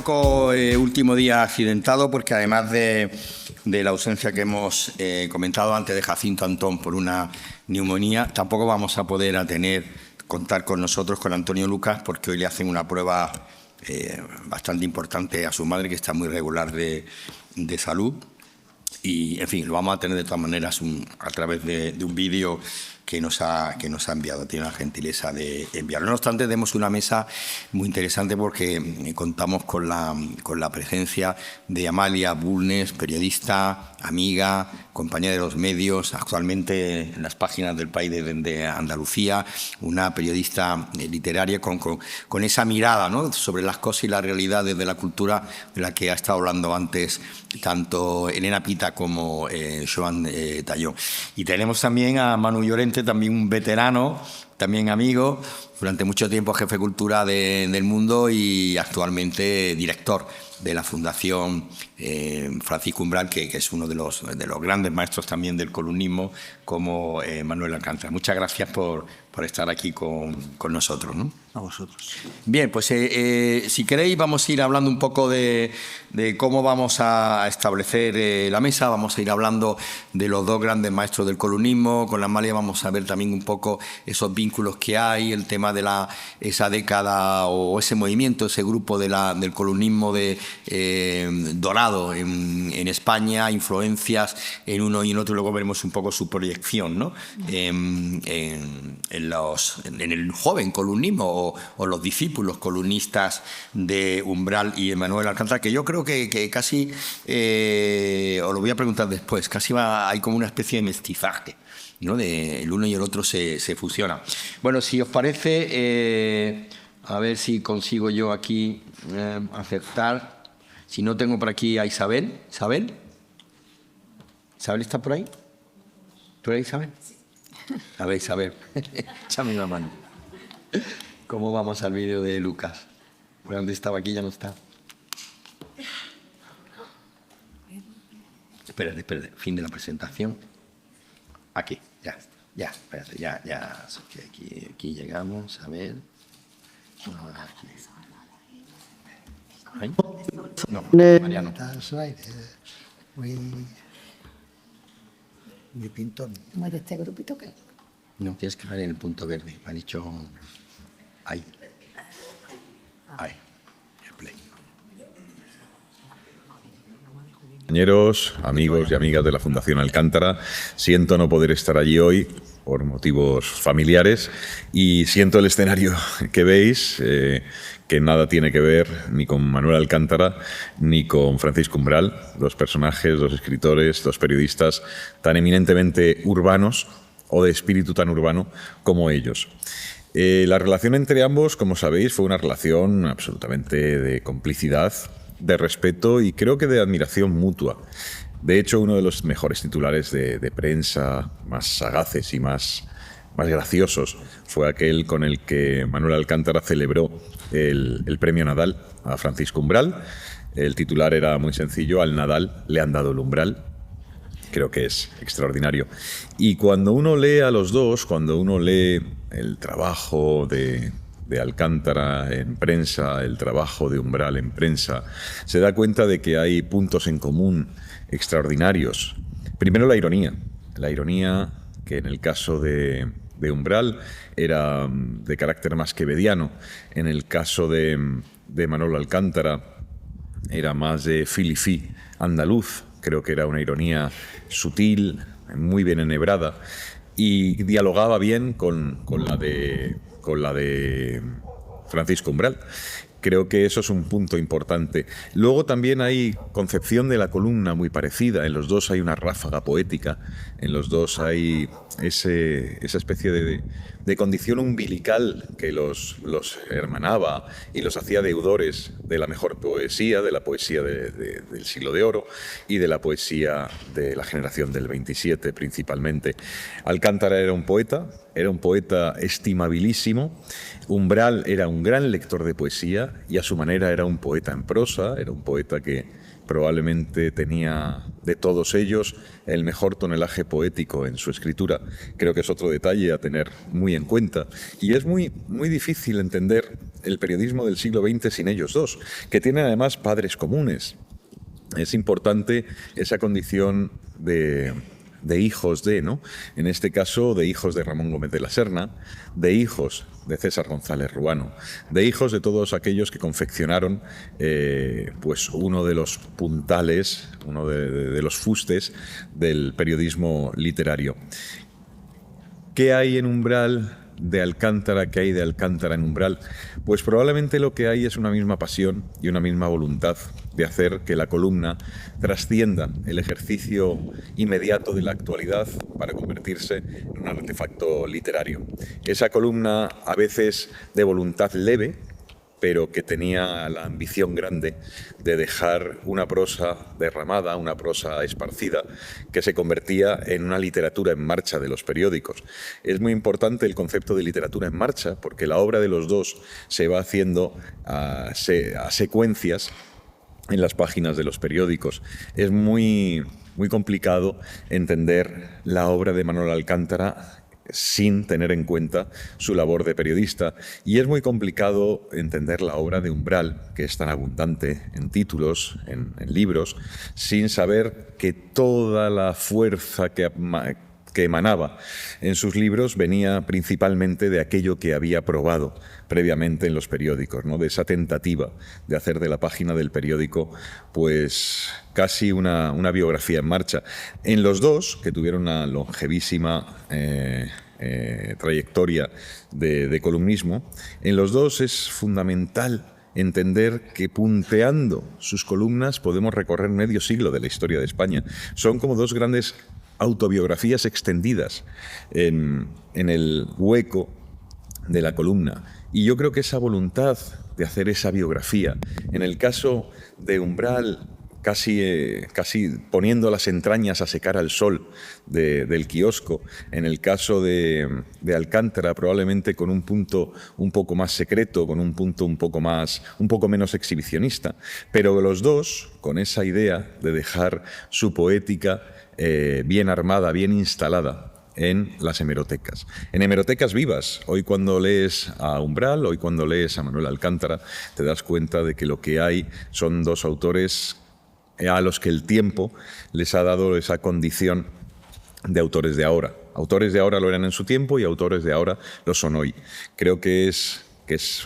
poco último día accidentado porque además de la ausencia que hemos comentado antes de Jacinto Antón por una neumonía, tampoco vamos a poder contar con nosotros, con Antonio Lucas, porque hoy le hacen una prueba bastante importante a su madre, que está muy regular de salud. Y, en fin, lo vamos a tener de todas maneras a través de un vídeo que nos ha enviado. Tiene la gentileza de enviarlo. No obstante, tenemos una mesa muy interesante porque contamos con la presencia de Amalia Bulnes, periodista, amiga, compañera de los medios, actualmente en las páginas del País de Andalucía, una periodista literaria con esa mirada, ¿no?, sobre las cosas y la realidad desde la cultura, de la que ha estado hablando antes tanto Elena Pita como Joan Talló. Y tenemos también a Manu Llorente, también un veterano, también amigo, durante mucho tiempo jefe de cultura del Mundo y actualmente director de la Fundación Francisco Umbral, que es uno de los grandes maestros también del columnismo, como Manuel Alcántara. Muchas gracias por estar aquí con nosotros, ¿no? A vosotros. Bien, pues si queréis vamos a ir hablando un poco de cómo vamos a establecer la mesa. Vamos a ir hablando de los dos grandes maestros del columnismo. Con la Amalia vamos a ver también un poco esos vínculos que hay, el tema de esa década o ese movimiento, ese grupo del columnismo dorado en España, influencias en uno y en otro. Luego veremos un poco su proyección, ¿no?, en el joven columnismo o los discípulos columnistas de Umbral y Manuel Alcántara, que yo creo que casi, os lo voy a preguntar después, casi hay como una especie de mestizaje, ¿no?, el uno y el otro se fusionan. Bueno, si os parece, a ver si consigo yo aquí aceptar. Si no, tengo por aquí a Isabel. ¿Isabel? ¿Isabel está por ahí? ¿Tú eres Isabel? Sí. A ver, Isabel, échame una mano. ¿Cómo vamos al vídeo de Lucas? ¿Por dónde estaba? Aquí ya no está. Espérate, fin de la presentación. Aquí, ya, espérate, ya, aquí llegamos, a ver. ¿Ahí? No, Mariano. Muy pintón. ¿Cómo es de este grupito que? No, tienes que ver en el punto verde. Me ha dicho ahí. El play. Compañeros, amigos y amigas de la Fundación Alcántara, siento no poder estar allí hoy por motivos familiares y siento el escenario que veis, que nada tiene que ver ni con Manuel Alcántara ni con Francisco Umbral, dos personajes, dos escritores, dos periodistas tan eminentemente urbanos o de espíritu tan urbano como ellos. La relación entre ambos, como sabéis, fue una relación absolutamente de complicidad, de respeto y creo que de admiración mutua. De hecho, uno de los mejores titulares de prensa, más sagaces y más graciosos, fue aquel con el que Manuel Alcántara celebró el premio Nadal a Francisco Umbral. El titular era muy sencillo: al Nadal le han dado el umbral. Creo que es extraordinario. Y cuando uno lee a los dos, cuando uno lee el trabajo de Alcántara en prensa, el trabajo de Umbral en prensa, se da cuenta de que hay puntos en común extraordinarios. Primero, la ironía que en el caso de Umbral era de carácter más quevediano, en el caso de Manolo Alcántara era más de filifí andaluz. Creo que era una ironía sutil, muy bien enhebrada y dialogaba bien con la de Francisco Umbral. Creo que eso es un punto importante. Luego también hay concepción de la columna muy parecida. En los dos hay una ráfaga poética. En los dos hay esa especie de condición umbilical que los hermanaba y los hacía deudores de la mejor poesía, de la poesía del siglo de oro y de la poesía de la generación del 27 principalmente. Alcántara era un poeta estimabilísimo. Umbral era un gran lector de poesía y a su manera era un poeta en prosa, era un poeta que probablemente tenía de todos ellos el mejor tonelaje poético en su escritura. Creo que es otro detalle a tener muy en cuenta. Y es muy difícil entender el periodismo del siglo XX sin ellos dos, que tienen además padres comunes. Es importante esa condición de hijos de, ¿no? En este caso, de hijos de Ramón Gómez de la Serna, de hijos de César González Ruano, de hijos de todos aquellos que confeccionaron pues uno de los puntales, uno de los fustes del periodismo literario. ¿Qué hay en Umbral de Alcántara? ¿Qué hay de Alcántara en Umbral? Pues probablemente lo que hay es una misma pasión y una misma voluntad de hacer que la columna trascienda el ejercicio inmediato de la actualidad para convertirse en un artefacto literario. Esa columna, a veces de voluntad leve, pero que tenía la ambición grande de dejar una prosa derramada, una prosa esparcida, que se convertía en una literatura en marcha de los periódicos. Es muy importante el concepto de literatura en marcha, porque la obra de los dos se va haciendo a secuencias en las páginas de los periódicos. Es muy complicado entender la obra de Manuel Alcántara sin tener en cuenta su labor de periodista, y es muy complicado entender la obra de Umbral, que es tan abundante en títulos, en libros, sin saber que toda la fuerza que emanaba en sus libros venía principalmente de aquello que había probado previamente en los periódicos, ¿no? De esa tentativa de hacer de la página del periódico pues casi una biografía en marcha. En los dos, que tuvieron una longevísima trayectoria de columnismo, en los dos es fundamental entender que punteando sus columnas podemos recorrer medio siglo de la historia de España. Son como dos grandes autobiografías extendidas en el hueco de la columna. Y yo creo que esa voluntad de hacer esa biografía, en el caso de Umbral, casi poniendo las entrañas a secar al sol del kiosco, en el caso de Alcántara, probablemente con un punto un poco más secreto, con un punto un poco menos exhibicionista, pero los dos con esa idea de dejar su poética bien armada, bien instalada en las hemerotecas. En hemerotecas vivas. Hoy cuando lees a Umbral, hoy cuando lees a Manuel Alcántara, te das cuenta de que lo que hay son dos autores a los que el tiempo les ha dado esa condición de autores de ahora. Autores de ahora lo eran en su tiempo y autores de ahora lo son hoy. Creo que es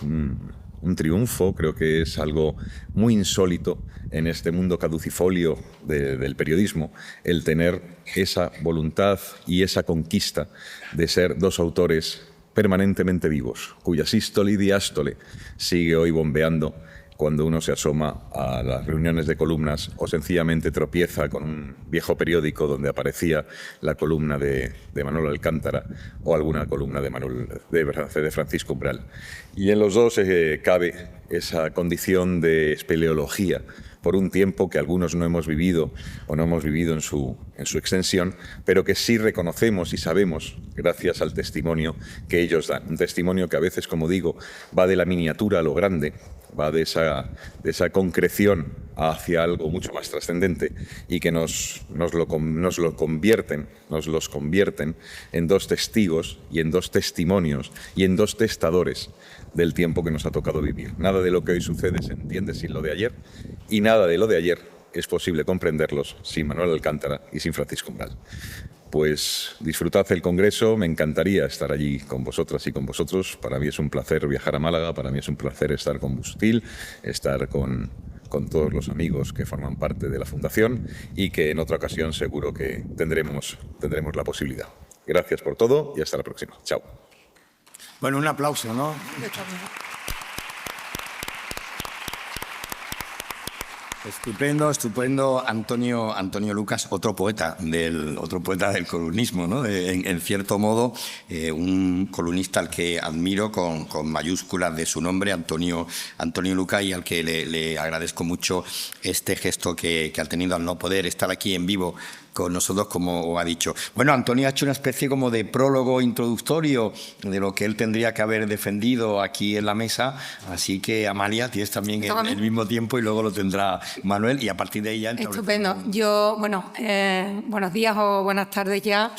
un triunfo, creo que es algo muy insólito en este mundo caducifolio del periodismo, el tener esa voluntad y esa conquista de ser dos autores permanentemente vivos, cuya sístole y diástole sigue hoy bombeando cuando uno se asoma a las reuniones de columnas o sencillamente tropieza con un viejo periódico donde aparecía la columna de Manuel Alcántara o alguna columna de Francisco Umbral. Y en los dos cabe esa condición de espeleología por un tiempo que algunos no hemos vivido o no hemos vivido en su extensión, pero que sí reconocemos y sabemos gracias al testimonio que ellos dan. Un testimonio que a veces, como digo, va de la miniatura a lo grande, va de esa concreción hacia algo mucho más trascendente y que nos los convierten en dos testigos y en dos testimonios y en dos testadores del tiempo que nos ha tocado vivir. Nada de lo que hoy sucede se entiende sin lo de ayer y nada de lo de ayer es posible comprenderlos sin Manuel Alcántara y sin Francisco Umbral. Pues disfrutad el Congreso, me encantaría estar allí con vosotras y con vosotros. Para mí es un placer viajar a Málaga, para mí es un placer estar con Busutil, estar con todos los amigos que forman parte de la Fundación y que en otra ocasión seguro que tendremos la posibilidad. Gracias por todo y hasta la próxima. Chao. Bueno, un aplauso, ¿no? Estupendo, Antonio Lucas, otro poeta del columnismo, ¿no? En cierto modo, un columnista al que admiro con mayúsculas de su nombre, Antonio Lucas, y al que le agradezco mucho este gesto que ha tenido al no poder estar aquí en vivo con nosotros, como ha dicho. Bueno, Antonio ha hecho una especie como de prólogo introductorio de lo que él tendría que haber defendido aquí en la mesa, así que Amalia, tienes también el mismo tiempo y luego lo tendrá Manuel y a partir de ahí ya... Estupendo. Yo, buenos días o buenas tardes ya.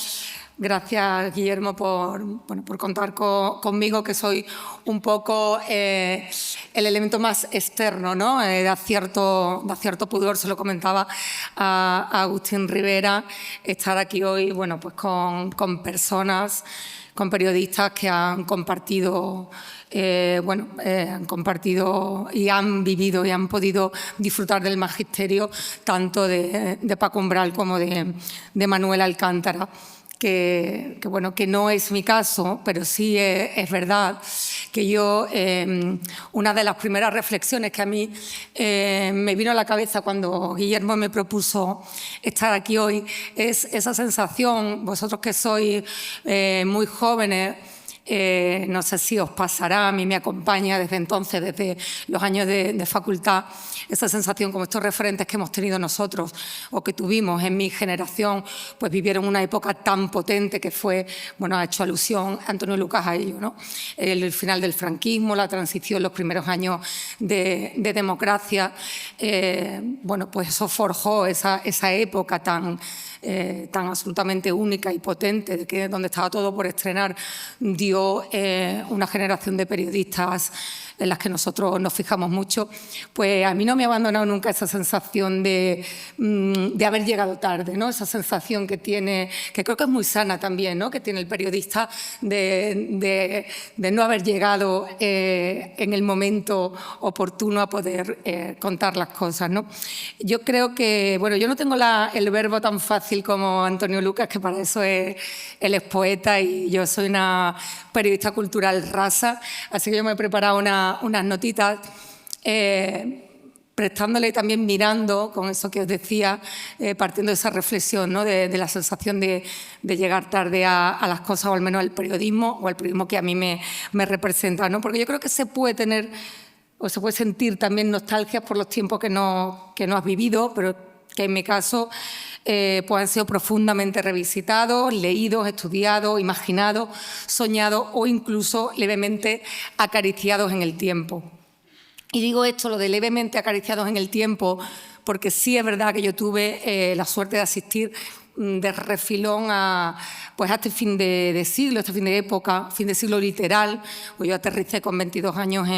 Gracias, Guillermo, por contar conmigo, que soy un poco el elemento más externo, ¿no? Da cierto pudor, se lo comentaba a Agustín Rivera, estar aquí hoy, bueno, pues con personas, con periodistas que han compartido, han compartido y han vivido y han podido disfrutar del magisterio tanto de Paco Umbral como de Manuel Alcántara. Que no es mi caso, pero sí es verdad que yo, una de las primeras reflexiones que a mí me vino a la cabeza cuando Guillermo me propuso estar aquí hoy es esa sensación, vosotros que sois muy jóvenes, no sé si os pasará, a mí me acompaña desde entonces, desde los años de facultad, esa sensación como estos referentes que hemos tenido nosotros o que tuvimos en mi generación, pues vivieron una época tan potente que fue, bueno, ha hecho alusión Antonio Lucas a ello, ¿no? El final del franquismo, la transición, los primeros años de democracia, pues eso forjó esa época tan absolutamente única y potente, donde estaba todo por estrenar, dio una generación de periodistas en las que nosotros nos fijamos mucho. Pues a mí no me ha abandonado nunca esa sensación de haber llegado tarde, ¿no? Esa sensación que tiene, que creo que es muy sana también, ¿no? Que tiene el periodista de no haber llegado en el momento oportuno a poder contar las cosas, ¿no? Yo creo que, bueno, yo no tengo el verbo tan fácil como Antonio Lucas, que para eso él es poeta y yo soy una periodista cultural rasa, así que yo me he preparado unas notitas prestándole también mirando, con eso que os decía, partiendo de esa reflexión, ¿no? de la sensación de llegar tarde a las cosas, o al menos al periodismo, o al periodismo que a mí me representa, ¿no? Porque yo creo que se puede tener o se puede sentir también nostalgia por los tiempos que no has vivido, pero que en mi caso pues han sido profundamente revisitados, leídos, estudiados, imaginados, soñados o incluso levemente acariciados en el tiempo. Y digo esto, lo de levemente acariciados en el tiempo, porque sí es verdad que yo tuve la suerte de asistir de refilón a este fin de siglo, este fin de época, fin de siglo literal. Pues yo aterricé con 22 años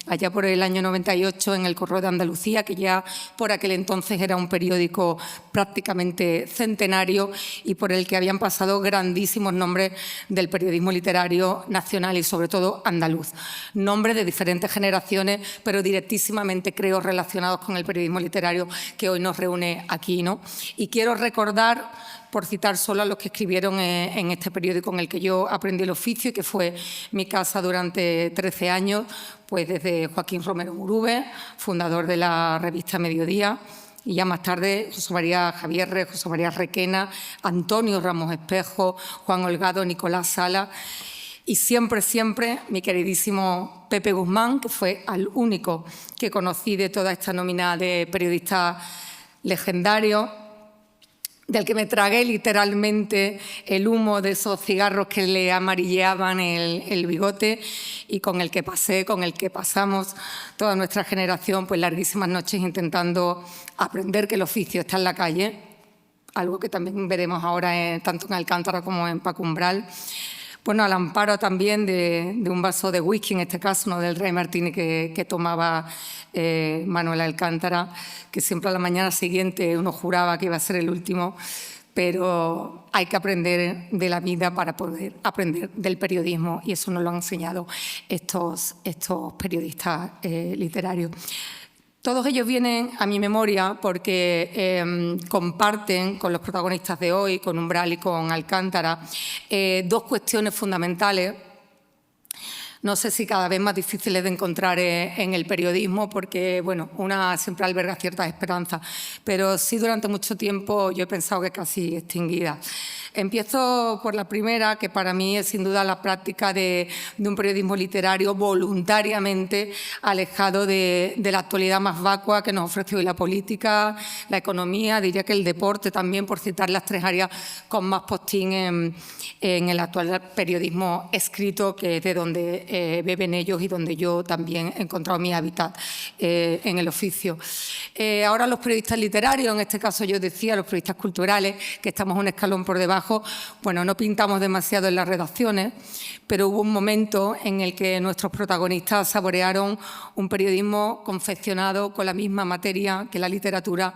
allá por el año 98 en El Correo de Andalucía, que ya por aquel entonces era un periódico prácticamente centenario y por el que habían pasado grandísimos nombres del periodismo literario nacional y sobre todo andaluz. Nombres de diferentes generaciones, pero directísimamente creo relacionados con el periodismo literario que hoy nos reúne aquí, ¿no? Y quiero recordar, por citar solo a los que escribieron en este periódico en el que yo aprendí el oficio y que fue mi casa durante 13 años, pues desde Joaquín Romero Murube, fundador de la revista Mediodía, y ya más tarde José María Javierre, José María Requena, Antonio Ramos Espejo, Juan Holgado, Nicolás Sala y siempre, siempre mi queridísimo Pepe Guzmán, que fue el único que conocí de toda esta nómina de periodistas legendarios, del que me tragué literalmente el humo de esos cigarros que le amarilleaban el bigote y con el que pasamos toda nuestra generación pues larguísimas noches intentando aprender que el oficio está en la calle, algo que también veremos ahora tanto en Alcántara como en Paco Umbral. Bueno, al amparo también de un vaso de whisky, en este caso, no del Rey Martini que tomaba Manuel Alcántara, que siempre a la mañana siguiente uno juraba que iba a ser el último, pero hay que aprender de la vida para poder aprender del periodismo y eso nos lo han enseñado estos periodistas literarios. Todos ellos vienen a mi memoria porque comparten con los protagonistas de hoy, con Umbral y con Alcántara, dos cuestiones fundamentales. No sé si cada vez más difíciles de encontrar en el periodismo porque, bueno, una siempre alberga ciertas esperanzas, pero sí durante mucho tiempo yo he pensado que casi extinguida. Empiezo por la primera, que para mí es sin duda la práctica de un periodismo literario voluntariamente alejado de la actualidad más vacua que nos ofrece hoy la política, la economía, diría que el deporte también, por citar las tres áreas con más postín en el actual periodismo escrito, que es de donde beben ellos y donde yo también he encontrado mi hábitat en el oficio. Ahora los periodistas literarios, en este caso yo decía los periodistas culturales, que estamos un escalón por debajo trabajo, bueno, no pintamos demasiado en las redacciones, pero hubo un momento en el que nuestros protagonistas saborearon un periodismo confeccionado con la misma materia que la literatura,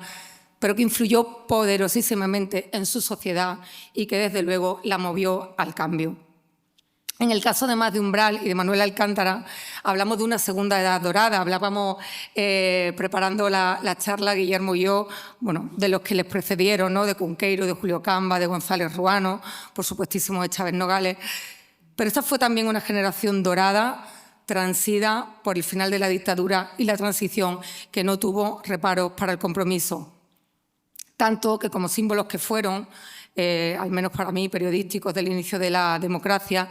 pero que influyó poderosísimamente en su sociedad y que desde luego la movió al cambio. En el caso además de Umbral y de Manuel Alcántara, hablamos de una segunda edad dorada. Hablábamos, preparando la charla, Guillermo y yo, bueno, de los que les precedieron, ¿no? De Cunqueiro, de Julio Camba, de González Ruano, por supuestísimo de Chávez Nogales. Pero esta fue también una generación dorada, transida por el final de la dictadura y la transición, que no tuvo reparos para el compromiso. Tanto que, como símbolos que fueron, al menos para mí, periodísticos del inicio de la democracia,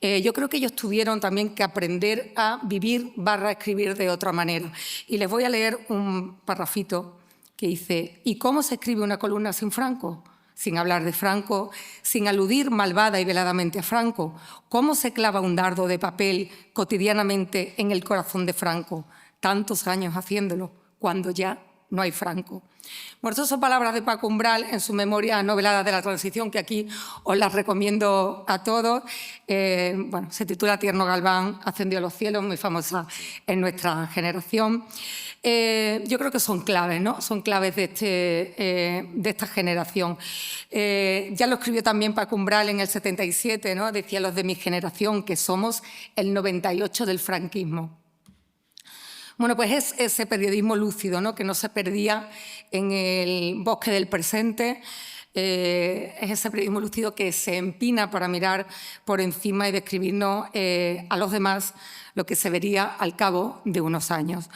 yo creo que ellos tuvieron también que aprender a vivir / escribir de otra manera. Y les voy a leer un parrafito que dice: ¿y cómo se escribe una columna sin Franco? Sin hablar de Franco, sin aludir malvada y veladamente a Franco. ¿Cómo se clava un dardo de papel cotidianamente en el corazón de Franco? Tantos años haciéndolo, cuando ya no hay Franco. Bueno, estas son palabras de Paco Umbral en su memoria novelada de la transición, que aquí os las recomiendo a todos. Bueno, se titula Tierno Galván, ascendió a los cielos, muy famosa en nuestra generación. Yo creo que son claves, ¿no? Son claves de esta generación. Ya lo escribió también Paco Umbral en el 77, ¿no? Decía: los de mi generación, que somos el 98 del franquismo. Bueno, pues es ese periodismo lúcido, ¿no? Que no se perdía en el bosque del presente. Es ese periodismo lúcido que se empina para mirar por encima y describirnos a los demás lo que se vería al cabo de unos años.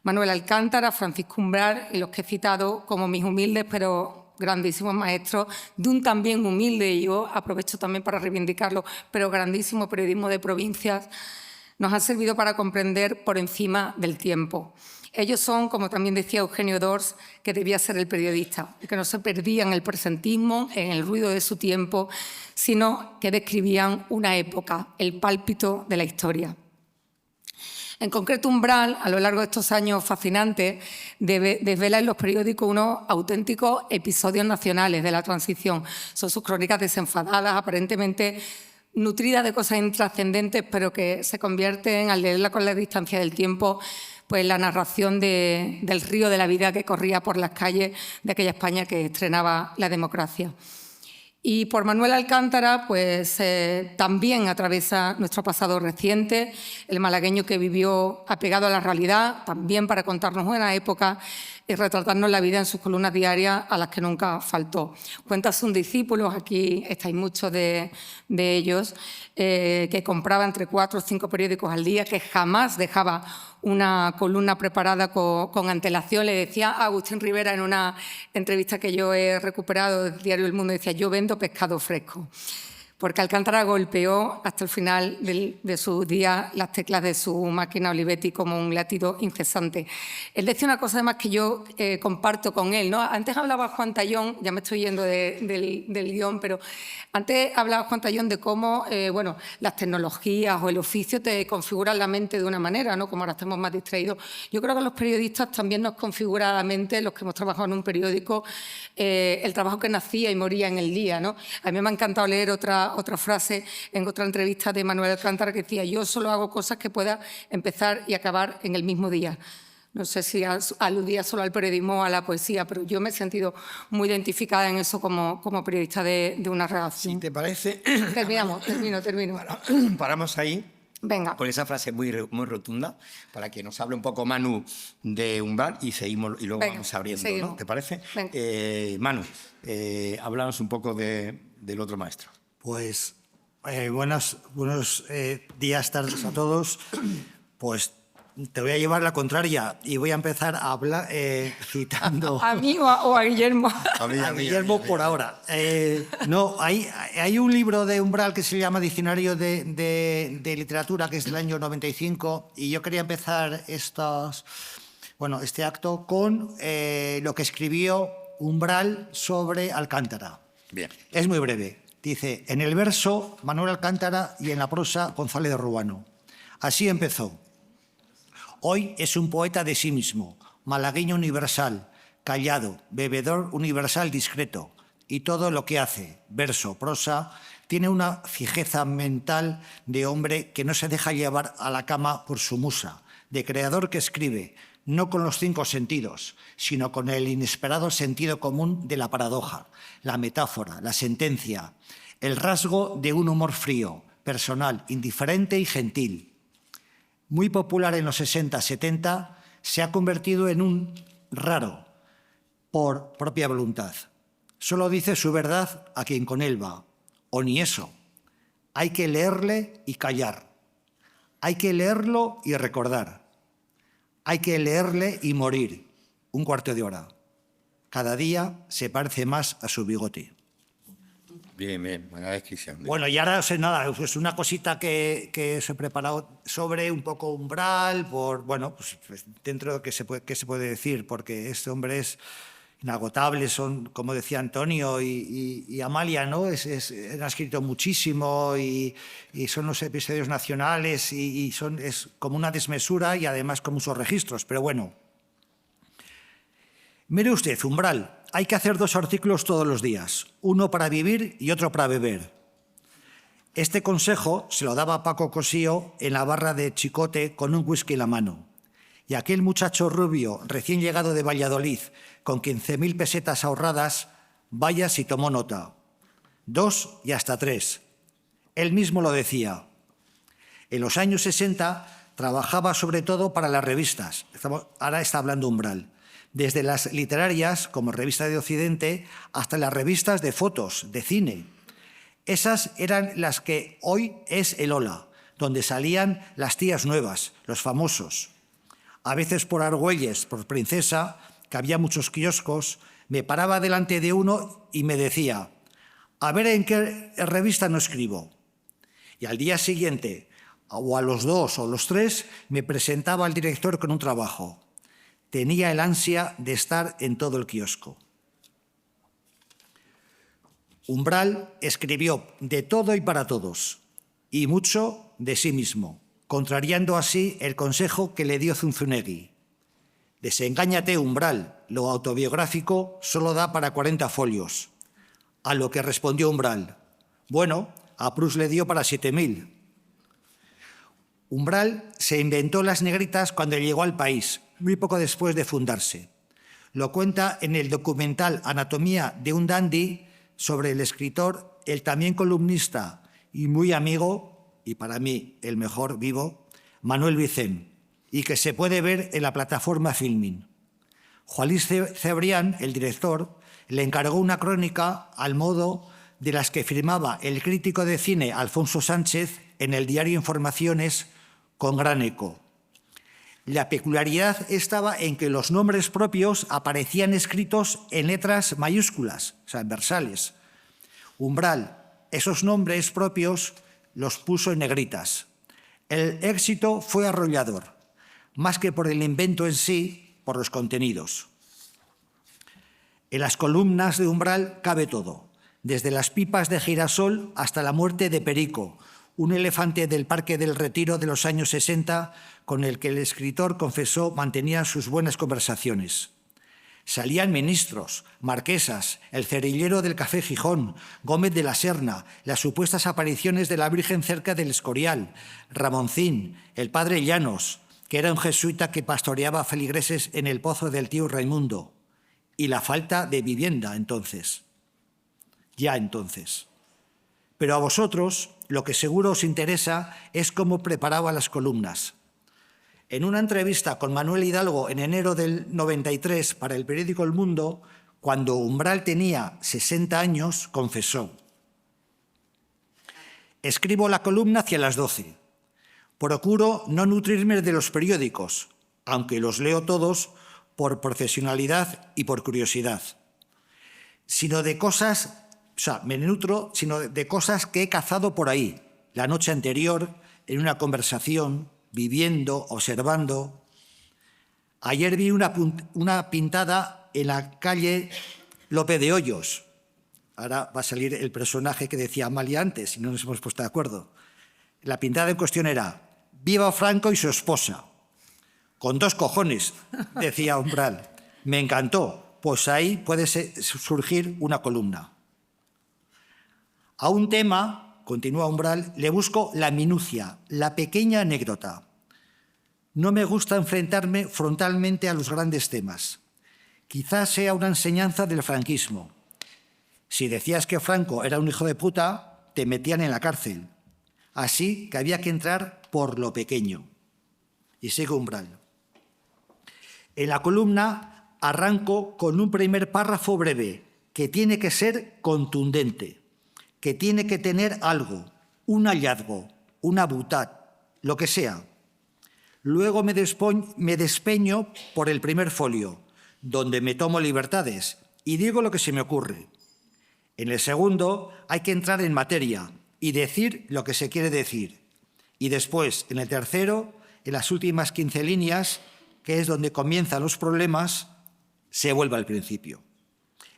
Manuel Alcántara, Francisco Umbral y los que he citado como mis humildes pero grandísimos maestros de un también humilde, y yo aprovecho también para reivindicarlo, pero grandísimo periodismo de provincias, nos han servido para comprender por encima del tiempo. Ellos son, como también decía Eugenio Dors, que debía ser el periodista, que no se perdían en el presentismo, en el ruido de su tiempo, sino que describían una época, el pálpito de la historia. En concreto, Umbral, a lo largo de estos años fascinantes, desvela en los periódicos unos auténticos episodios nacionales de la transición. Son sus crónicas desenfadadas, aparentemente nutrida de cosas intrascendentes, pero que se convierten, al leerla con la distancia del tiempo, pues en la narración del río de la vida que corría por las calles de aquella España que estrenaba la democracia. Y por Manuel Alcántara, pues también atraviesa nuestro pasado reciente, el malagueño que vivió apegado a la realidad, también para contarnos una época y retratarnos la vida en sus columnas diarias, a las que nunca faltó. Cuenta a sus discípulos, aquí estáis muchos de ellos, que compraba entre 4 o 5 periódicos al día, que jamás dejaba una columna preparada con antelación. Le decía a Agustín Rivera en una entrevista que yo he recuperado del diario El Mundo, decía: yo vendo pescado fresco. Porque Alcántara golpeó hasta el final de sus días las teclas de su máquina Olivetti como un latido incesante. Él decía una cosa además que yo comparto con él, ¿no? Antes hablaba Juan Tallón, ya me estoy yendo del guión, pero antes hablaba Juan Tallón de cómo bueno, las tecnologías o el oficio te configuran la mente de una manera, ¿no? Como ahora estamos más distraídos. Yo creo que a los periodistas también nos configura la mente, los que hemos trabajado en un periódico, el trabajo que nacía y moría en el día, ¿no? A mí me ha encantado leer otra frase en otra entrevista de Manuel Alcántara, que decía: yo solo hago cosas que pueda empezar y acabar en el mismo día. No sé si aludía solo al periodismo o a la poesía, pero yo me he sentido muy identificada en eso como periodista de una redacción. Si te parece... Termino. Paramos ahí. Venga. Con esa frase muy rotunda, para que nos hable un poco Manu de Umbral y seguimos, y luego Venga, vamos abriendo, seguimos. ¿no? ¿Te parece? Venga. Manu, háblanos un poco del otro maestro. Pues buenos días, tardes a todos. Pues te voy a llevar la contraria y voy a empezar a hablar citando... ¿A mí o a Guillermo? A Guillermo por ahora. No, hay un libro de Umbral que se llama Diccionario de Literatura, que es del año 95, y yo quería empezar este acto con lo que escribió Umbral sobre Alcántara. Bien. Es muy breve. Dice: en el verso, Manuel Alcántara, y en la prosa, González Ruano. Así empezó. Hoy es un poeta de sí mismo, malagueño universal, callado, bebedor universal discreto, y todo lo que hace, verso, prosa, tiene una fijeza mental de hombre que no se deja llevar a la cama por su musa, de creador que escribe, no con los 5 sentidos, sino con el inesperado sentido común de la paradoja, la metáfora, la sentencia, el rasgo de un humor frío, personal, indiferente y gentil. Muy popular en los 60-70, se ha convertido en un raro por propia voluntad. Solo dice su verdad a quien con él va, o ni eso. Hay que leerle y callar. Hay que leerlo y recordar. Hay que leerle y morir. 1/4 de hora. Cada día se parece más a su bigote. Bien, bien, buena descripción. Bueno, y ahora nada, es una cosita que os he preparado sobre un poco Umbral, por, bueno, pues dentro de qué se puede decir, porque este hombre es inagotable, son, como decía Antonio y Amalia, ¿no? Han escrito muchísimo y son los episodios nacionales y es como una desmesura y además con muchos registros, pero bueno. Mire usted, Umbral, hay que hacer 2 artículos todos los días, uno para vivir y otro para beber. Este consejo se lo daba Paco Cosío en la barra de Chicote con un whisky en la mano. Y aquel muchacho rubio, recién llegado de Valladolid, con 15.000 pesetas ahorradas, vaya si tomó nota. 2 y hasta 3. Él mismo lo decía. En los años 60 trabajaba sobre todo para las revistas. Ahora está hablando Umbral. Desde las literarias, como Revista de Occidente, hasta las revistas de fotos, de cine. Esas eran las que hoy es el Hola, donde salían las tías nuevas, los famosos. A veces por Argüelles, por Princesa, que había muchos kioscos, me paraba delante de uno y me decía, a ver en qué revista no escribo. Y al día siguiente, o a los 2 o los 3, me presentaba al director con un trabajo. Tenía el ansia de estar en todo el kiosco. Umbral escribió de todo y para todos, y mucho de sí mismo, contrariando así el consejo que le dio Zunzunegui. Desengáñate, Umbral, lo autobiográfico solo da para 40 folios. A lo que respondió Umbral, bueno, a Proust le dio para 7.000. Umbral se inventó las negritas cuando llegó al país, muy poco después de fundarse. Lo cuenta en el documental Anatomía de un dandy sobre el escritor, el también columnista y muy amigo, y para mí el mejor vivo, Manuel Vicent, y que se puede ver en la plataforma Filmin. Juan Luis Cebrián, el director, le encargó una crónica al modo de las que firmaba el crítico de cine Alfonso Sánchez en el diario Informaciones con gran eco. La peculiaridad estaba en que los nombres propios aparecían escritos en letras mayúsculas, o sea, en versales. Umbral, esos nombres propios los puso en negritas. El éxito fue arrollador, más que por el invento en sí, por los contenidos. En las columnas de Umbral cabe todo, desde las pipas de girasol hasta la muerte de Perico, un elefante del Parque del Retiro de los años 60 con el que el escritor confesó mantenía sus buenas conversaciones. Salían ministros, marquesas, el cerillero del Café Gijón, Gómez de la Serna, las supuestas apariciones de la Virgen cerca del Escorial, Ramoncín, el padre Llanos, que era un jesuita que pastoreaba feligreses en el pozo del tío Raimundo, y la falta de vivienda entonces. Ya entonces. Pero a vosotros lo que seguro os interesa es cómo preparaba las columnas. En una entrevista con Manuel Hidalgo en enero del 93 para el periódico El Mundo, cuando Umbral tenía 60 años, confesó: escribo la columna hacia las 12. Procuro no nutrirme de los periódicos, aunque los leo todos por profesionalidad y por curiosidad, sino de cosas... O sea, me nutro, sino de cosas que he cazado por ahí, la noche anterior, en una conversación, viviendo, observando. Ayer vi una pintada en la calle Lope de Hoyos. Ahora va a salir el personaje que decía Amalia antes, y no nos hemos puesto de acuerdo. La pintada en cuestión era «Viva Franco y su esposa». Con 2 cojones, decía Umbral. Me encantó, pues ahí puede surgir una columna. A un tema, continúa Umbral, le busco la minucia, la pequeña anécdota. No me gusta enfrentarme frontalmente a los grandes temas. Quizás sea una enseñanza del franquismo. Si decías que Franco era un hijo de puta, te metían en la cárcel. Así que había que entrar por lo pequeño. Y sigue Umbral. En la columna arranco con un primer párrafo breve que tiene que ser contundente, que tiene que tener algo, un hallazgo, una butad, lo que sea. Luego me despeño por el primer folio, donde me tomo libertades y digo lo que se me ocurre. En el segundo hay que entrar en materia y decir lo que se quiere decir. Y después, en el tercero, en las últimas 15 líneas, que es donde comienzan los problemas, se vuelve al principio.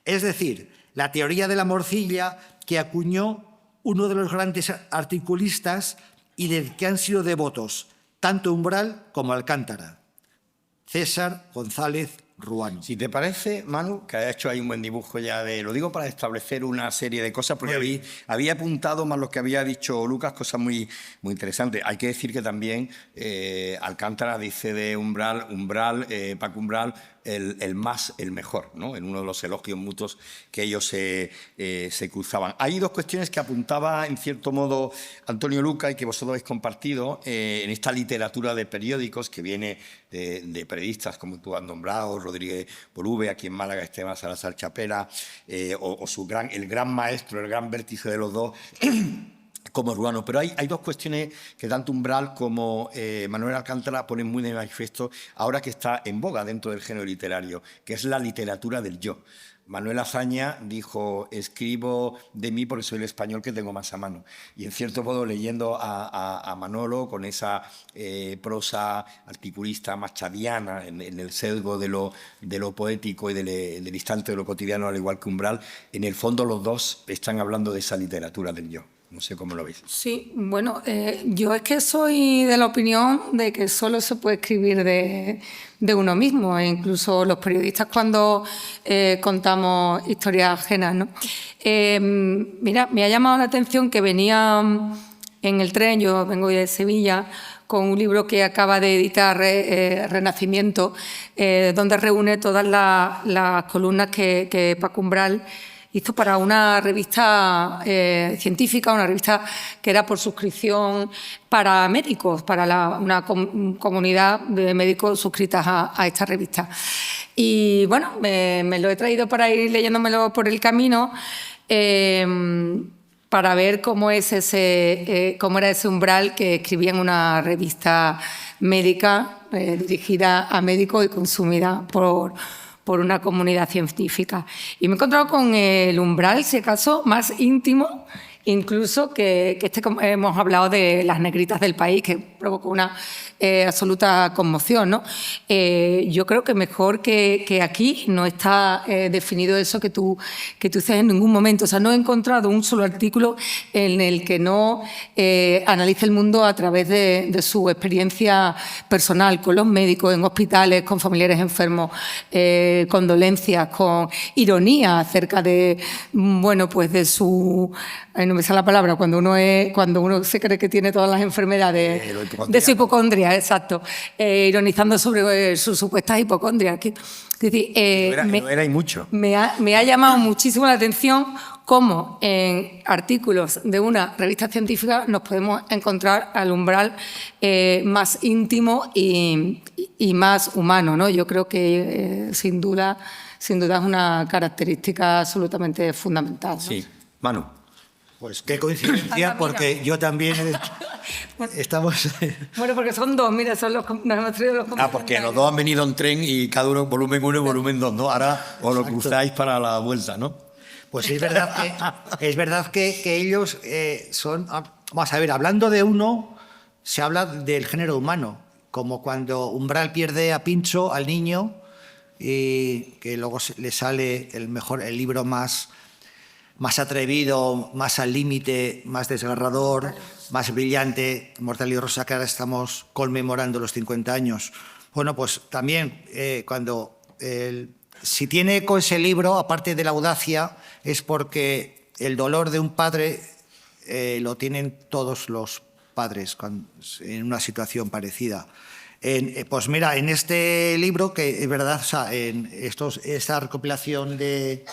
Es decir, la teoría de la morcilla que acuñó uno de los grandes articulistas y del que han sido devotos tanto Umbral como Alcántara, César González Ruano. Si te parece, Manu, que has hecho ahí un buen dibujo ya de... Lo digo para establecer una serie de cosas, porque había apuntado más lo que había dicho Lucas, cosas muy interesantes. Hay que decir que también Alcántara dice de Umbral, Paco Umbral, el mejor, ¿no? En uno de los elogios mutuos que ellos se cruzaban. Hay dos cuestiones que apuntaba, en cierto modo, Antonio Luca y que vosotros habéis compartido en esta literatura de periódicos que viene de periodistas como tú has nombrado, Rodríguez Borúbe, aquí en Málaga Esteban Salazar Chapela, o el gran maestro, el gran vértice de los dos, como Ruano. Pero hay dos cuestiones que tanto Umbral como Manuel Alcántara ponen muy de manifiesto ahora que está en boga dentro del género literario, que es la literatura del yo. Manuel Azaña dijo, escribo de mí porque soy el español que tengo más a mano. Y en cierto modo, leyendo a Manolo con esa prosa articulista machadiana en el sesgo de lo poético y del instante de lo cotidiano, al igual que Umbral, en el fondo los dos están hablando de esa literatura del yo. No sé cómo lo veis. Sí, bueno, yo es que soy de la opinión de que solo se puede escribir de uno mismo, e incluso los periodistas cuando contamos historias ajenas, ¿no? Mira, me ha llamado la atención que venía en el tren, yo vengo de Sevilla, con un libro que acaba de editar Renacimiento, donde reúne todas las columnas que Paco Umbral hizo para una revista científica, una revista que era por suscripción para médicos, para una comunidad de médicos suscritas a esta revista. Y bueno, me lo he traído para ir leyéndomelo por el camino, para ver cómo era ese Umbral que escribía en una revista médica dirigida a médicos y consumida por una comunidad científica. Y me he encontrado con el Umbral, si acaso, más íntimo, incluso que hemos hablado de las negritas del país, que provocó una absoluta conmoción, ¿no? Yo creo que mejor que aquí no está definido eso que tú dices en ningún momento. O sea, no he encontrado un solo artículo en el que no analice el mundo a través de su experiencia personal, con los médicos, en hospitales, con familiares enfermos, con dolencias, con ironía acerca de, bueno, pues de su... no me sale la palabra, cuando uno se cree que tiene todas las enfermedades de su hipocondria, exacto, ironizando sobre sus supuestas hipocondrias. Es decir, no era y mucho. Me ha llamado muchísimo la atención cómo en artículos de una revista científica nos podemos encontrar al Umbral más íntimo y más humano, ¿no? Yo creo que sin duda es una característica absolutamente fundamental, ¿no? Sí. Manu. Pues qué coincidencia, porque yo también estamos... Bueno, porque son dos, mira, nos hemos traído los complementarios. Porque los dos han venido en tren y cada uno volumen 1 y volumen 2, ¿no? Ahora os lo cruzáis para la vuelta, ¿no? Pues es verdad que ellos son... Vamos a ver, hablando de uno, se habla del género humano, como cuando Umbral pierde a Pincho, al niño, y que luego le sale el libro más atrevido, más al límite, más desgarrador, más brillante, Mortal y Rosa, que ahora estamos conmemorando los 50 años. Bueno, pues también si tiene eco ese libro, aparte de la audacia, es porque el dolor de un padre lo tienen todos los padres en una situación parecida. Pues mira, en este libro, que es verdad, o sea, esta recopilación de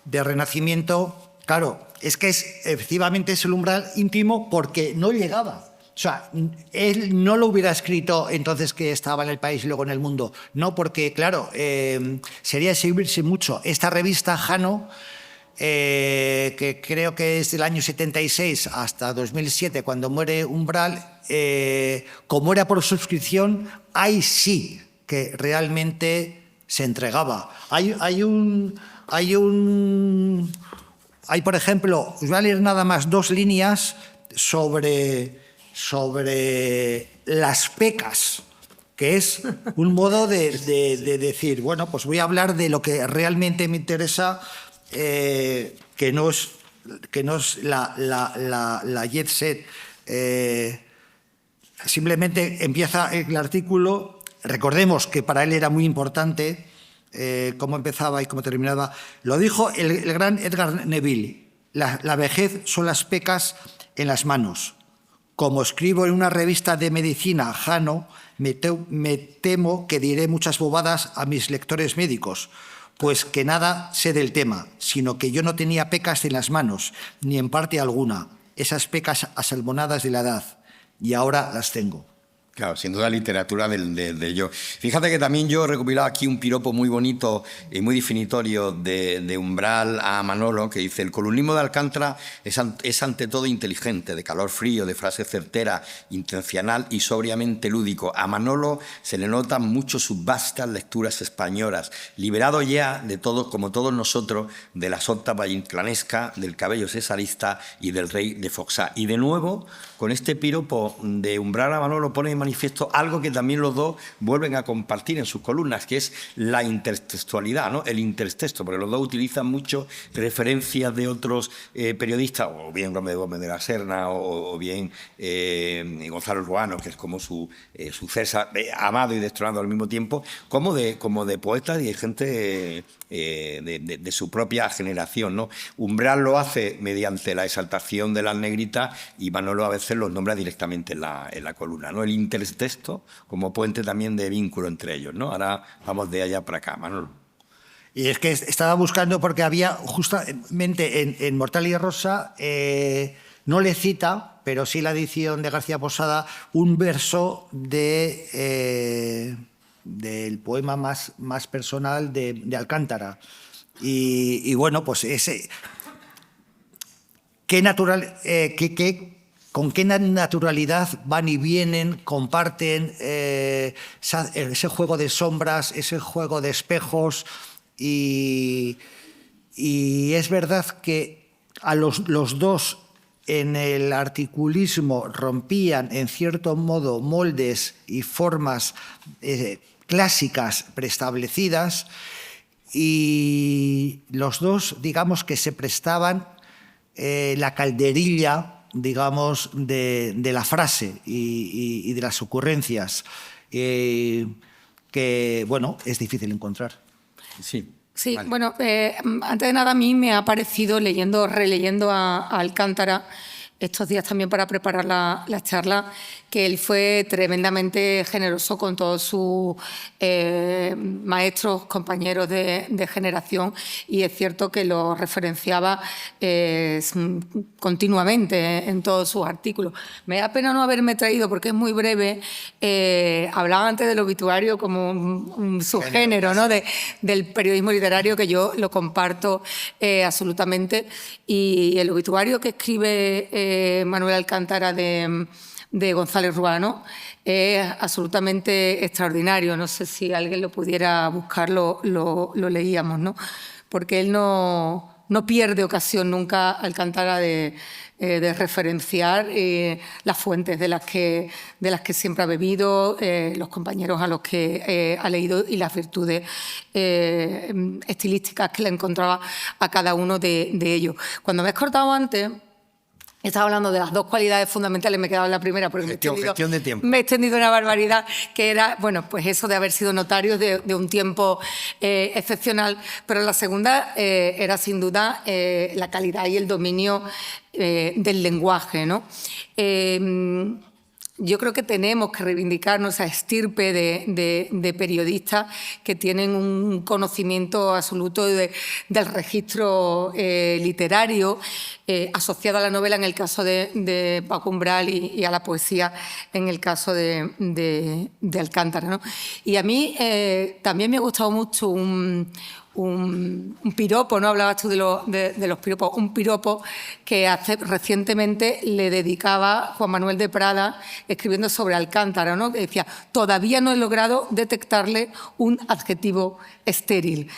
Renacimiento, claro, es que efectivamente es el umbral íntimo porque no llegaba. O sea, él no lo hubiera escrito entonces que estaba en el país y luego en el mundo. No, porque, claro, sería exhibirse mucho. Esta revista, Jano, que creo que es del año 76 hasta 2007, cuando muere Umbral, como era por suscripción, ahí sí que realmente se entregaba. Hay, por ejemplo, os voy a leer nada más 2 líneas sobre las pecas, que es un modo de decir, bueno, pues voy a hablar de lo que realmente me interesa, que no es la jet set. Simplemente empieza el artículo. Recordemos que para él era muy importante cómo empezaba y cómo terminaba. Lo dijo el gran Edgar Neville: la vejez son las pecas en las manos. Como escribo en una revista de medicina, Jano, me temo que diré muchas bobadas a mis lectores médicos, pues que nada sé del tema, sino que yo no tenía pecas en las manos, ni en parte alguna, esas pecas asalmonadas de la edad, y ahora las tengo. Claro, sin duda literatura del yo. Fíjate que también yo he recopilado aquí un piropo muy bonito y muy definitorio de Umbral a Manolo, que dice: el columnismo de Alcántara es ante todo inteligente, de calor frío, de frase certera, intencional y sobriamente lúdico. A Manolo se le notan mucho sus vastas lecturas españolas, liberado ya de todos, como todos nosotros, de la sota vallinclanesca, del cabello cesarista y del rey de Foxá. Y de nuevo, con este piropo de Umbral a Manolo, pone en manifiesto algo que también los dos vuelven a compartir en sus columnas, que es la intertextualidad, ¿no? El intertexto, porque los dos utilizan mucho referencias de otros periodistas, o bien Gómez de la Serna, o bien Gonzalo Ruano, que es como su César, amado y destronado al mismo tiempo, como de poetas y de gente de su propia generación, ¿no? Umbral lo hace mediante la exaltación de las negritas y Manolo a veces los nombra directamente en la columna, ¿no? El intertexto como puente también de vínculo entre ellos, ¿no? Ahora vamos de allá para acá, Manolo. Y es que estaba buscando porque había justamente en Mortal y Rosa, no le cita, pero sí la edición de García Posada, un verso del poema más personal de Alcántara. Y bueno, pues ese... con qué naturalidad van y vienen, comparten ese juego de sombras, ese juego de espejos, y es verdad que a los dos en el articulismo rompían en cierto modo moldes y formas clásicas preestablecidas, y los dos, digamos, que se prestaban la calderilla, digamos, de la frase y de las ocurrencias, que, bueno, es difícil encontrar. Sí. Sí, vale. bueno, antes de nada a mí me ha parecido, releyendo a Alcántara estos días también para preparar la charla, que él fue tremendamente generoso con todos sus maestros, compañeros de generación, y es cierto que lo referenciaba continuamente en todos sus artículos. Me da pena no haberme traído, porque es muy breve, hablaba antes del obituario como un subgénero, ¿no? del periodismo literario, que yo lo comparto absolutamente, y el obituario que escribe Manuel Alcántara de González Ruano es absolutamente extraordinario. No sé si alguien lo pudiera buscar, lo leíamos, ¿no? Porque él no pierde ocasión nunca, Alcántara, de referenciar las fuentes de las que siempre ha bebido, los compañeros a los que ha leído y las virtudes estilísticas que le encontraba a cada uno de ellos. Cuando me has cortado antes, Estaba hablando de las dos cualidades fundamentales, me he quedado en la primera porque Gestión de tiempo. me he extendido una barbaridad, que era, bueno, pues eso de haber sido notarios de un tiempo excepcional, pero la segunda era sin duda la calidad y el dominio del lenguaje, ¿no? Yo creo que tenemos que reivindicarnos esa estirpe de periodistas que tienen un conocimiento absoluto del registro literario asociado a la novela en el caso de Paco Umbral y a la poesía en el caso de Alcántara, ¿no? Y a mí también me ha gustado mucho un piropo, ¿no? Hablabas tú de los piropos. Un piropo que recientemente le dedicaba Juan Manuel de Prada escribiendo sobre Alcántara, ¿no? Que decía, todavía no he logrado detectarle un adjetivo estéril.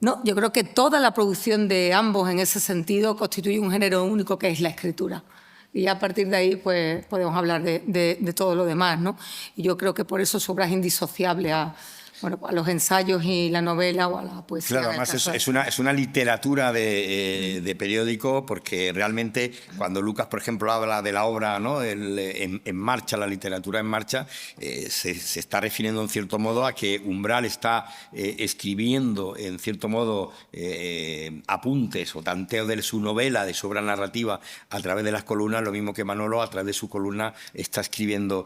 No, yo creo que toda la producción de ambos en ese sentido constituye un género único que es la escritura. Y a partir de ahí pues, podemos hablar de todo lo demás, ¿no? Y yo creo que por eso su obra es indisociable a los ensayos y la novela o a la poesía. Claro, además es una literatura de periódico, porque realmente cuando Lucas, por ejemplo, habla de la obra, ¿no? En marcha, la literatura en marcha, se está refiriendo en cierto modo a que Umbral está escribiendo en cierto modo apuntes o tanteos de su novela, de su obra narrativa a través de las columnas, lo mismo que Manolo a través de su columna está escribiendo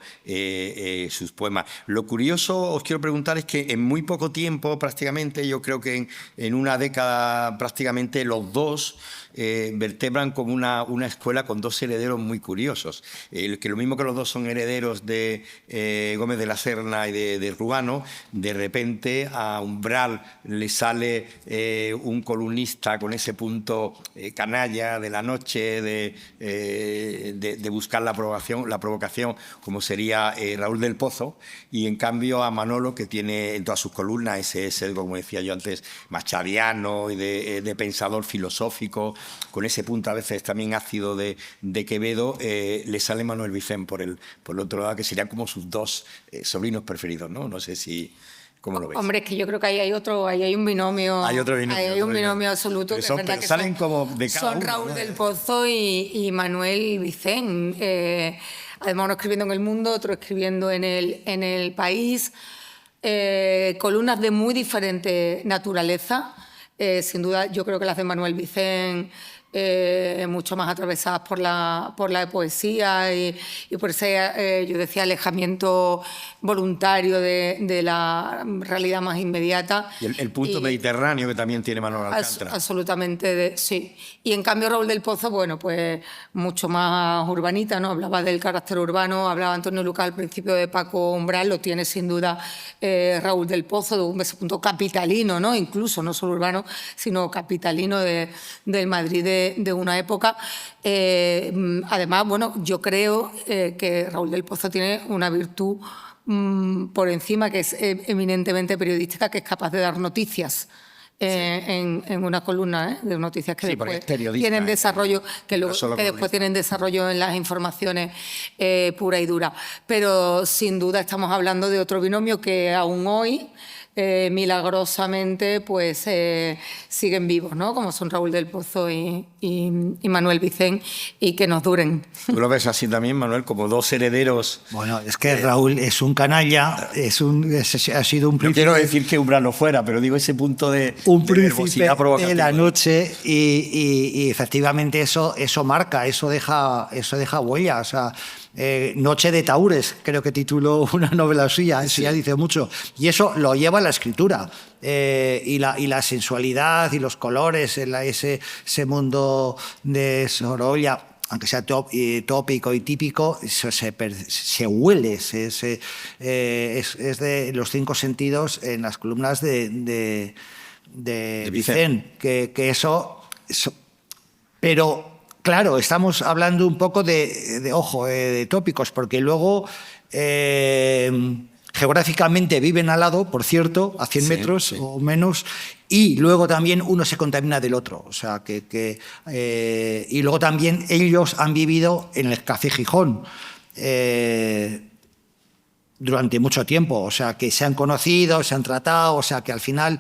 sus poemas. Lo curioso, os quiero preguntar, es que en muy poco tiempo, prácticamente, yo creo que en una década prácticamente los dos vertebran como una escuela con dos herederos muy curiosos. Que lo mismo que los dos son herederos de Gómez de la Serna y de Ruano, de repente a Umbral le sale un columnista con ese punto canalla de la noche, de buscar la provocación, como sería Raúl del Pozo, y en cambio a Manolo, que tiene en todas sus columnas ese sesgo, como decía yo antes, machaviano y de pensador filosófico, con ese punto a veces también ácido de Quevedo, le sale Manuel Vicent por el otro lado, que serían como sus dos sobrinos preferidos, ¿no? No sé si... ¿Cómo lo ves? Hombre, es que yo creo que ahí hay un binomio. Hay otro binomio. Hay un binomio absoluto. Pero que es que salen como de cada son uno, Raúl ¿no? del Pozo y Manuel Vicent. Además, uno escribiendo en El Mundo, otro escribiendo en El País. Columnas de muy diferente naturaleza. Sin duda, yo creo que las de Manuel Vicent mucho más atravesadas por la poesía y por ese, yo decía, alejamiento voluntario de la realidad más inmediata. Y el punto mediterráneo que también tiene Manuel Alcántara. Absolutamente, sí. Y en cambio Raúl del Pozo, bueno, pues mucho más urbanita, ¿no? Hablaba del carácter urbano, hablaba Antonio Lucas al principio de Paco Umbral, lo tiene sin duda Raúl del Pozo, de ese punto capitalino, ¿no? Incluso, no solo urbano, sino capitalino del Madrid de una época. Además, bueno, yo creo que Raúl del Pozo tiene una virtud por encima, que es eminentemente periodística, que es capaz de dar noticias en una columna de noticias que después tienen desarrollo, que después tienen desarrollo en las informaciones pura y dura. Pero sin duda estamos hablando de otro binomio que aún hoy milagrosamente pues siguen vivos, ¿no? Como son Raúl del Pozo y Manuel Vicent, y que nos duren. ¿Tú lo ves así también, Manuel, como dos herederos? Bueno, es que Raúl es un canalla, ha sido un príncipe. No quiero decir que Umbral no fuera, pero digo ese punto de nervosidad provocativa de la noche, y efectivamente eso marca, eso deja huella. O sea, Noche de Taúres, creo que tituló una novela suya, eso ya dice mucho, y eso lo lleva a la escritura, y la sensualidad y los colores, ese mundo de Sorolla, aunque sea tópico y típico, se huele, es de los cinco sentidos en las columnas de Vicent, que eso, pero claro, estamos hablando un poco de tópicos, porque luego geográficamente viven al lado, por cierto, a 100 metros o menos, y luego también uno se contamina del otro. O sea, y luego también ellos han vivido en el Café Gijón durante mucho tiempo, o sea, que se han conocido, se han tratado, o sea, que al final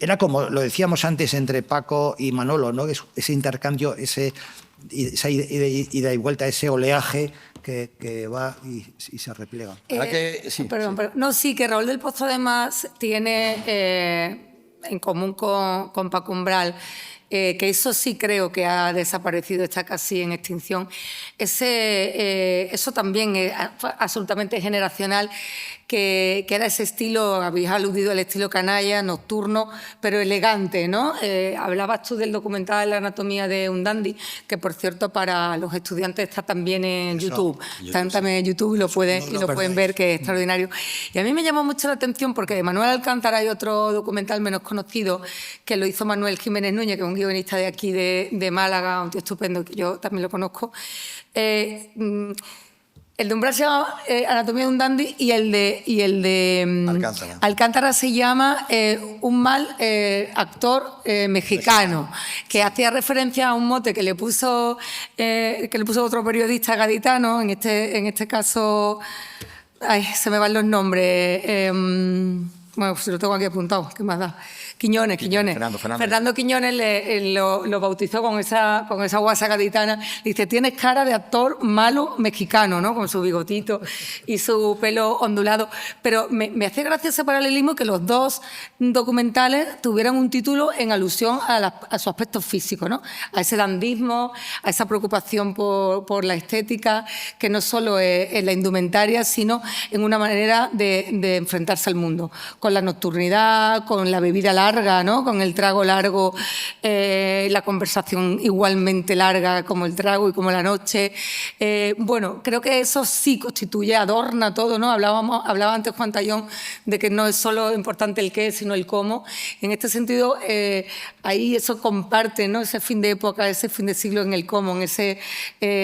era como lo decíamos antes entre Paco y Manolo, ¿no? Ese intercambio, esa ida y vuelta, ese oleaje que va y se repliega. Sí, que Raúl del Pozo además tiene en común con Paco Umbral, que eso sí creo que ha desaparecido, está casi en extinción. Eso también es absolutamente generacional, que era ese estilo, habéis aludido al estilo canalla, nocturno, pero elegante, ¿no? Hablabas tú del documental La anatomía de un dandy, que por cierto para los estudiantes está también en YouTube. Está también en YouTube y lo pueden ver, que es extraordinario. Y a mí me llamó mucho la atención porque de Manuel Alcántara hay otro documental menos conocido que lo hizo Manuel Jiménez Núñez, que es un guionista de aquí de Málaga, un tío estupendo, que yo también lo conozco. El de Umbral se llama Anatomía de un dandy y el de Alcántara se llama Un mal actor mexicano, que hacía referencia a un mote que le puso otro periodista gaditano, en este caso, se me van los nombres, bueno, pues lo tengo aquí apuntado, ¿qué más da? Quiñones. Fernando Quiñones lo bautizó con esa guasa gaditana. Dice, tienes cara de actor malo mexicano, ¿no? Con su bigotito y su pelo ondulado. Pero me hace gracia ese paralelismo que los dos documentales tuvieran un título en alusión a su aspecto físico, ¿no? A ese dandismo, a esa preocupación por la estética, que no solo es en la indumentaria, sino en una manera de enfrentarse al mundo, con la nocturnidad, con la bebida larga, ¿no? Con el trago largo, la conversación igualmente larga como el trago y como la noche. Bueno, creo que eso sí constituye, adorna todo, ¿no? Hablaba antes Juan Tallón de que no es solo importante el qué, sino el cómo. En este sentido, ahí eso comparte, ¿no? Ese fin de época, ese fin de siglo en el cómo, en ese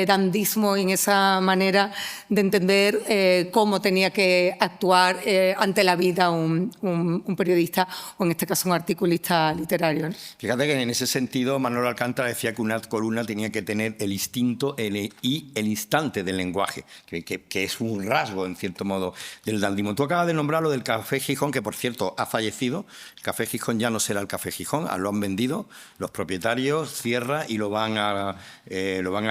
dandismo y en esa manera de entender cómo tenía que actuar ante la vida un periodista, o en este caso un articulista literario, ¿no? Fíjate que en ese sentido Manuel Alcántara decía que una columna tenía que tener el instinto y el instante del lenguaje, que es un rasgo, en cierto modo, del dandismo. Tú acabas de nombrar lo del Café Gijón, que por cierto ha fallecido. El Café Gijón ya no será el Café Gijón, lo han vendido los propietarios, cierra y lo van a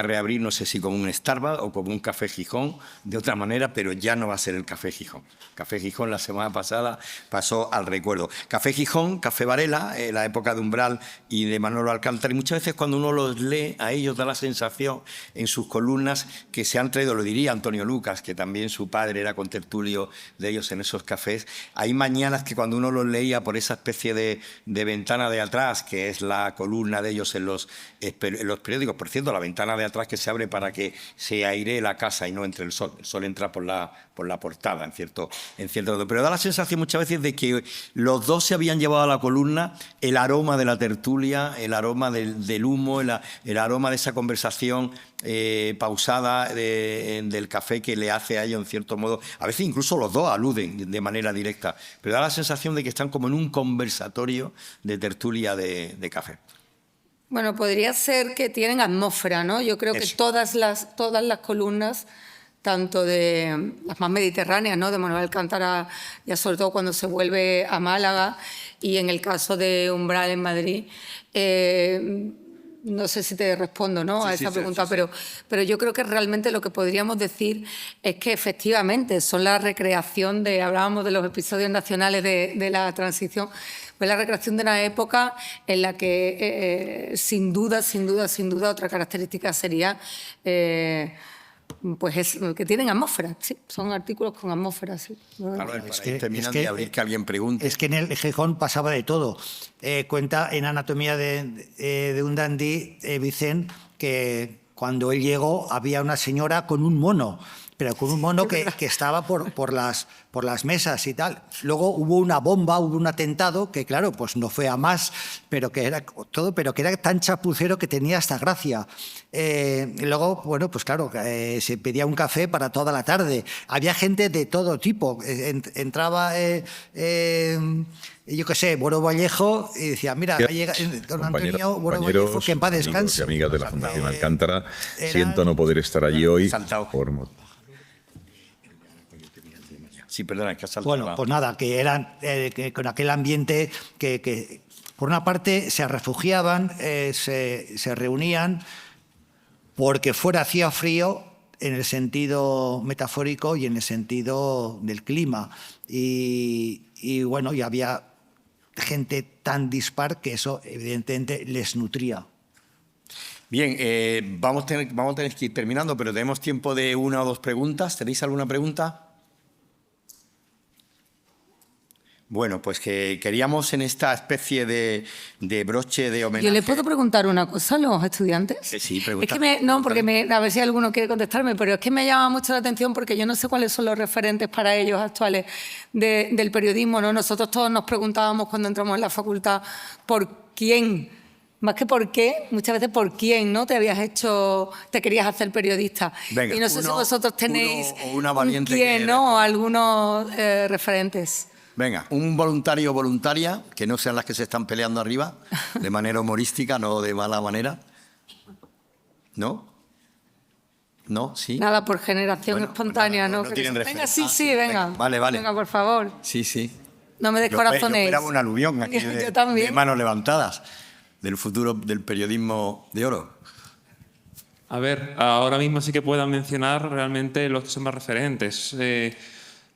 reabrir, no sé si como un Starbucks o como un Café Gijón, de otra manera, pero ya no va a ser el Café Gijón. Café Gijón la semana pasada pasó al recuerdo. Café Gijón, Café Varela, la época de Umbral y de Manolo Alcántara, y muchas veces cuando uno los lee, a ellos da la sensación en sus columnas que se han traído, lo diría Antonio Lucas, que también su padre era contertulio de ellos en esos cafés. Hay mañanas que cuando uno los leía por esa especie de ventana de atrás, que es la columna de ellos en los periódicos, por cierto, la ventana de atrás que se abre para que se airee la casa y no entre el sol entra por la portada, en cierto modo. Pero da la sensación muchas veces de que los dos se habían llevado a la columna el aroma de la tertulia, el aroma del humo, el aroma de esa conversación pausada del café que le hace a ellos, en cierto modo. A veces incluso los dos aluden de manera directa, pero da la sensación de que están como en un conversatorio de tertulia de café. Bueno, podría ser que tienen atmósfera, ¿no? Yo creo que todas las columnas, tanto de las más mediterráneas, ¿no? De Manuel Alcántara, ya sobre todo cuando se vuelve a Málaga, y en el caso de Umbral en Madrid, no sé si te respondo, ¿no? a esa pregunta, pero yo creo que realmente lo que podríamos decir es que efectivamente son la recreación hablábamos de los episodios nacionales de la transición, pues la recreación de una época en la que sin duda, otra característica sería pues que tienen atmósfera, sí, son artículos con atmósfera, sí. Claro, es que abrir que alguien pregunte. Es que en el Gijón pasaba de todo. Cuenta en Anatomía de un dandy, Vicent, que cuando él llegó había una señora con un mono, pero con un mono que estaba por las mesas y tal. Luego hubo una bomba, hubo un atentado que, claro, pues no fue a más, pero que era tan chapucero que tenía hasta gracia. Y luego, bueno, pues claro, se pedía un café para toda la tarde. Había gente de todo tipo. Entraba, yo qué sé, Boro Vallejo, y decía, mira, ahí llega don Antonio Boro Vallejo, que en paz descanse. Amigos y amigas de la Fundación Alcántara, siento no poder estar allí hoy por... Sí, perdona, que has saltado. Bueno, pues nada, que eran que con aquel ambiente que Por una parte, se refugiaban, se reunían porque fuera hacía frío en el sentido metafórico y en el sentido del clima. Y bueno, y había gente tan dispar que eso evidentemente les nutría. Bien, vamos a tener que ir terminando, pero tenemos tiempo de una o dos preguntas. ¿Tenéis alguna pregunta? Bueno, pues que queríamos en esta especie de broche de homenaje... ¿Yo le puedo preguntar una cosa a los estudiantes? Sí, pregunta. Es que no, porque a ver si alguno quiere contestarme, pero es que me llama mucho la atención porque yo no sé cuáles son los referentes para ellos actuales del periodismo, ¿no? Nosotros todos nos preguntábamos cuando entramos en la facultad por quién, más que por qué, muchas veces por quién, ¿no? Te querías hacer periodista. Venga, y no sé si vosotros tenéis una valiente quién, ¿no? Algunos referentes. Venga, un voluntario o voluntaria, que no sean las que se están peleando arriba, de manera humorística, no de mala manera. ¿No? ¿No? ¿Sí? Nada, por generación Bueno, espontánea, no, ¿no? no tienen Venga, referencia. sí, venga. Vale. Venga, por favor. Sí. No me Yo descorazonéis. esperaba un aluvión aquí Yo también. de manos levantadas del futuro del periodismo de oro. A ver, ahora mismo sí que puedo mencionar realmente los que son más referentes.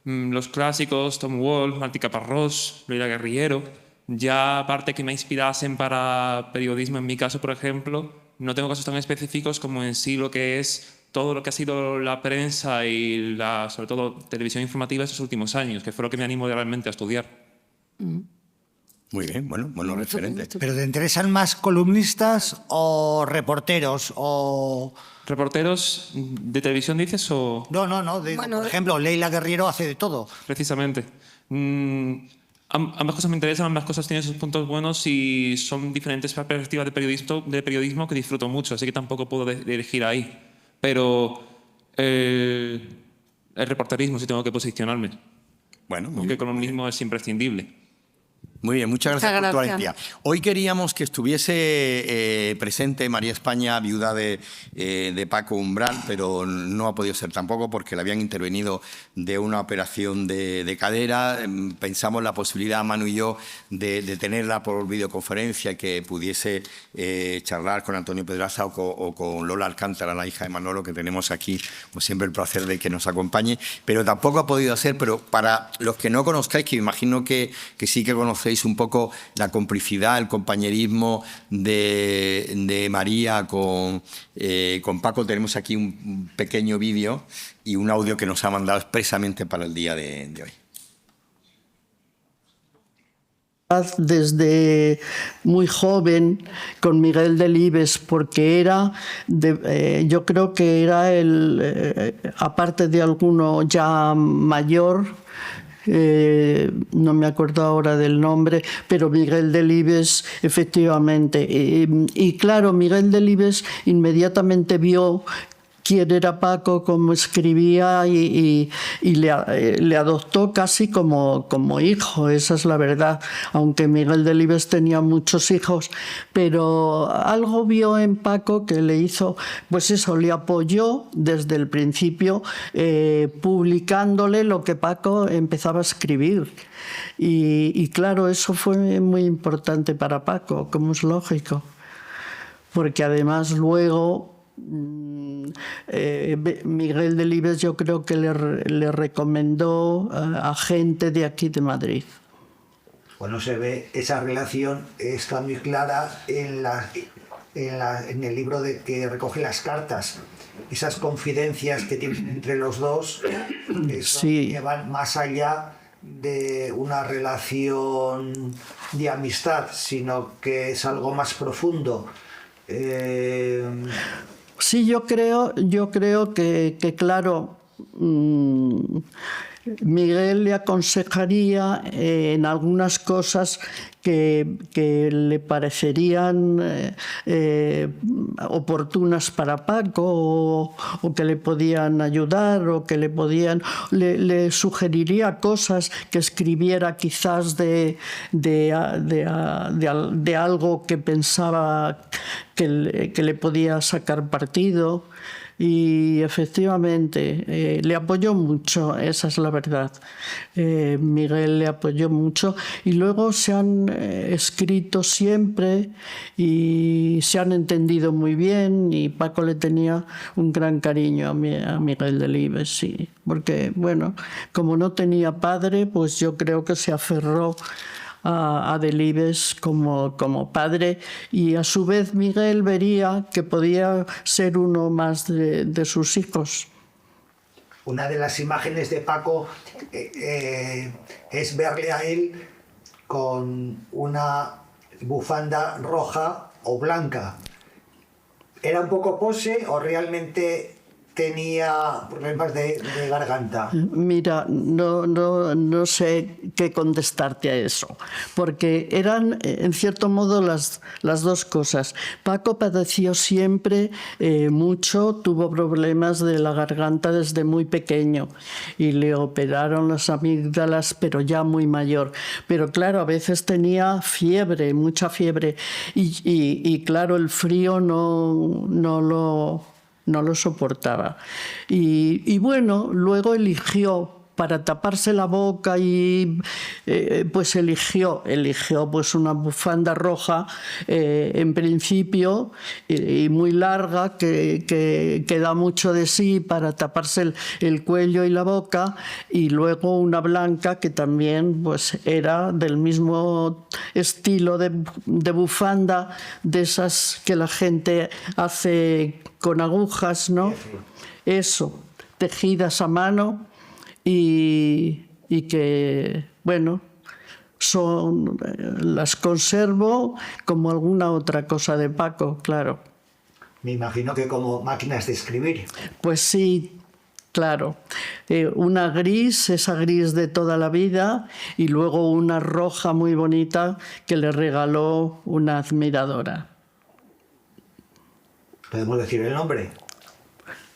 Los clásicos, Tom Wolfe, Martí Caparrós, Leila Guerrillero. Ya aparte que me inspirasen para periodismo, en mi caso, por ejemplo, no tengo casos tan específicos como en sí lo que es todo lo que ha sido la prensa y sobre todo televisión informativa estos últimos años, que fue lo que me animó realmente a estudiar. Muy bien, bueno, buenos referentes. ¿Pero te interesan más columnistas o reporteros o...? ¿Reporteros de televisión dices o...? No. Bueno, por ejemplo, Leila Guerrillero hace de todo. Precisamente. Ambas cosas me interesan, ambas cosas tienen sus puntos buenos y son diferentes perspectivas de periodismo que disfruto mucho, así que tampoco puedo elegir ahí. Pero el reporterismo sí tengo que posicionarme. Bueno, muy Aunque el bien. columnismo es imprescindible. Muy bien, muchas gracias por tu valentía. Hoy queríamos que estuviese presente María España, viuda de Paco Umbral, pero no ha podido ser tampoco porque le habían intervenido de una operación de cadera. Pensamos la posibilidad, Manu y yo, de tenerla por videoconferencia y que pudiese charlar con Antonio Pedraza o con Lola Alcántara, la hija de Manolo, que tenemos aquí, pues siempre el placer de que nos acompañe. Pero tampoco ha podido hacer, pero para los que no conozcáis, que imagino que sí que conocéis un poco la complicidad, el compañerismo de María con Paco, tenemos aquí un pequeño vídeo y un audio que nos ha mandado expresamente para el día de hoy. Desde muy joven con Miguel Delibes, porque era, yo creo que era aparte de alguno ya mayor, no me acuerdo ahora del nombre, pero Miguel Delibes, efectivamente. Y claro, Miguel Delibes inmediatamente vio quién era Paco, cómo escribía y le adoptó casi como hijo, esa es la verdad. Aunque Miguel Delibes tenía muchos hijos, pero algo vio en Paco que le hizo, pues eso, le apoyó desde el principio, publicándole lo que Paco empezaba a escribir. Y claro, eso fue muy importante para Paco, como es lógico, porque además luego Miguel Delibes yo creo que le recomendó a gente de aquí de Madrid. Bueno, se ve esa relación, está muy clara en el libro que recoge las cartas, esas confidencias que tienen entre los dos, Sí. que van más allá de una relación de amistad, sino que es algo más profundo. Sí, yo creo que claro, Miguel le aconsejaría en algunas cosas que le parecerían oportunas para Paco o que le podían ayudar o que le sugeriría cosas que escribiera quizás de algo que pensaba que le podía sacar partido. Y efectivamente le apoyó mucho, esa es la verdad. Miguel le apoyó mucho y luego se han escrito siempre y se han entendido muy bien, y Paco le tenía un gran cariño a Miguel Delibes, sí, porque, bueno, como no tenía padre, pues yo creo que se aferró a Delibes como padre, y a su vez Miguel vería que podía ser uno más de sus hijos. Una de las imágenes de Paco es verle a él con una bufanda roja o blanca. ¿Era un poco pose o realmente tenía problemas de garganta? Mira, no sé qué contestarte a eso, porque eran, en cierto modo, las dos cosas. Paco padeció siempre mucho, tuvo problemas de la garganta desde muy pequeño y le operaron las amígdalas, pero ya muy mayor. Pero claro, a veces tenía fiebre, mucha fiebre, y claro, el frío no lo soportaba. Y bueno, luego eligió, para taparse la boca, y pues eligió pues una bufanda roja, en principio, y muy larga, que da mucho de sí para taparse el cuello y la boca, y luego una blanca que también pues era del mismo estilo de bufanda, de esas que la gente hace con agujas, ¿no? Eso, tejidas a mano, y que, bueno, las conservo como alguna otra cosa de Paco, claro. Me imagino que como máquinas de escribir. Pues sí, claro. Una gris, esa gris de toda la vida, y luego una roja muy bonita que le regaló una admiradora. ¿Podemos decir el nombre?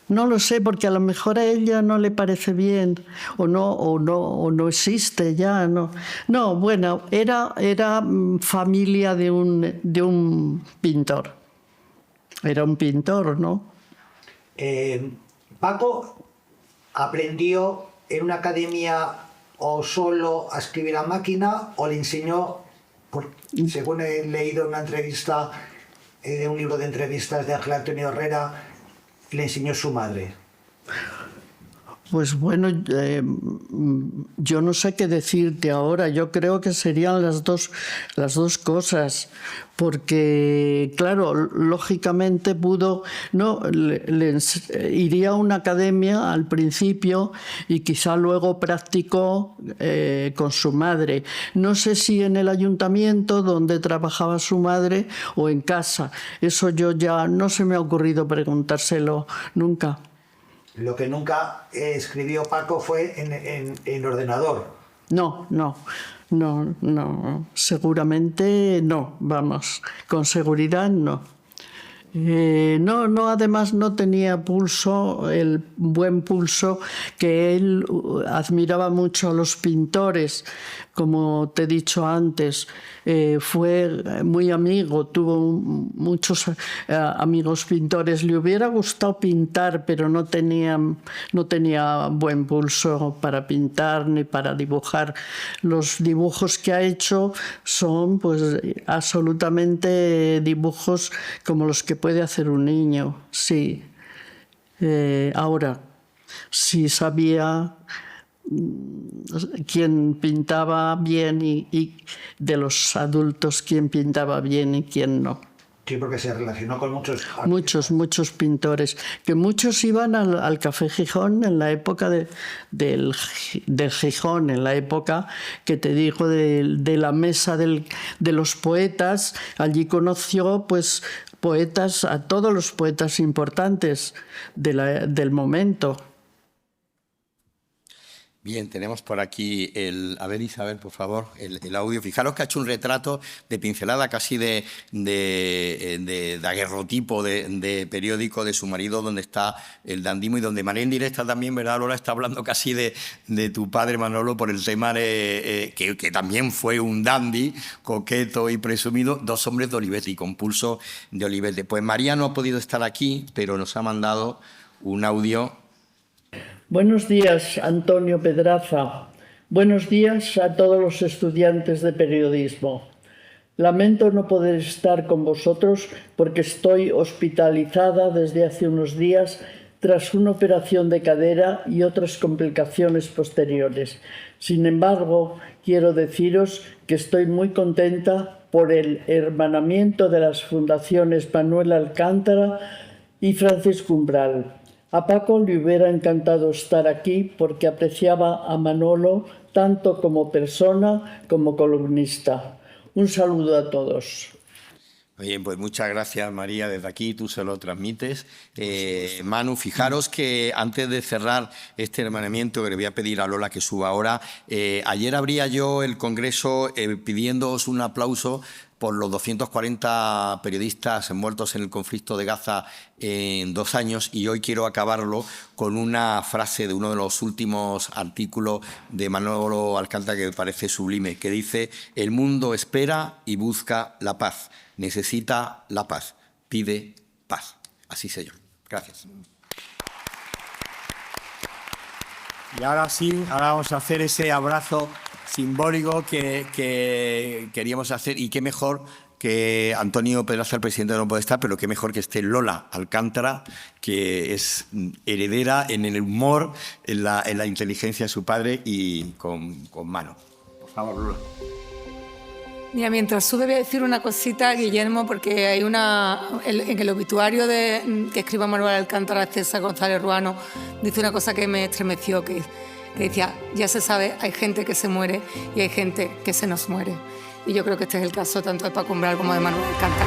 No lo sé, porque a lo mejor a ella no le parece bien, o no existe ya, no. No, bueno, era familia de un pintor. Era un pintor, ¿no? Paco aprendió en una academia o solo a escribir a máquina, o le enseñó, según he leído en una entrevista, de un libro de entrevistas de Ángel Antonio Herrera, le enseñó su madre. Pues bueno, yo no sé qué decirte ahora. Yo creo que serían las dos cosas, porque claro, lógicamente iría a una academia al principio y quizá luego practicó con su madre. No sé si en el ayuntamiento donde trabajaba su madre o en casa. Eso yo ya no se me ha ocurrido preguntárselo nunca. Lo que nunca escribió Paco fue en ordenador. No, seguramente no, vamos, con seguridad no. Además no tenía pulso, el buen pulso, que él admiraba mucho a los pintores, como te he dicho antes. Fue muy amigo, tuvo muchos amigos pintores. Le hubiera gustado pintar, pero no tenía buen pulso para pintar ni para dibujar. Los dibujos que ha hecho son pues absolutamente dibujos como los que puede hacer un niño, sí. Ahora, sí sabía quién pintaba bien y de los adultos quién pintaba bien y quién no. Sí, porque se relacionó con muchos... Muchos pintores, que muchos iban al Café Gijón en la época del Gijón, en la época que te digo de la mesa de los poetas. Allí conoció pues poetas, a todos los poetas importantes del momento. Bien, tenemos por aquí a ver, Isabel, por favor, el audio. Fijaros que ha hecho un retrato de pincelada casi de daguerrotipo de periódico de su marido, donde está el dandismo y donde manera indirecta también, ¿verdad, Lola? Está hablando casi de tu padre Manolo por el tema que también fue un dandy, coqueto y presumido, dos hombres de Olivete y con pulso de Olivete. Pues María no ha podido estar aquí, pero nos ha mandado un audio. Buenos días, Antonio Pedraza. Buenos días a todos los estudiantes de periodismo. Lamento no poder estar con vosotros porque estoy hospitalizada desde hace unos días tras una operación de cadera y otras complicaciones posteriores. Sin embargo, quiero deciros que estoy muy contenta por el hermanamiento de las fundaciones Manuel Alcántara y Francisco Umbral. A Paco le hubiera encantado estar aquí porque apreciaba a Manolo tanto como persona como columnista. Un saludo a todos. Bien, pues muchas gracias, María, desde aquí tú se lo transmites. Manu, fijaros que antes de cerrar este hermanamiento, que le voy a pedir a Lola que suba ahora, ayer abría yo el Congreso pidiéndoos un aplauso por los 240 periodistas envueltos en el conflicto de Gaza en 2 años, y hoy quiero acabarlo con una frase de uno de los últimos artículos de Manolo Alcántara que me parece sublime, que dice: el mundo espera y busca la paz, necesita la paz, pide paz. Así sé yo. Gracias. Y ahora sí, ahora vamos a hacer ese abrazo simbólico que queríamos hacer, y qué mejor que Antonio Pedraza, el presidente, no puede estar, pero qué mejor que esté Lola Alcántara, que es heredera en el humor, en la inteligencia de su padre, y con mano. Por favor, Lola. Mira, mientras sube voy a decir una cosita, Guillermo, porque hay en el obituario que escriba Manuel Alcántara, César González Ruano, dice una cosa que me estremeció, que decía: ya se sabe, hay gente que se muere y hay gente que se nos muere. Y yo creo que este es el caso tanto de Paco Umbral como de Manuel Alcántara.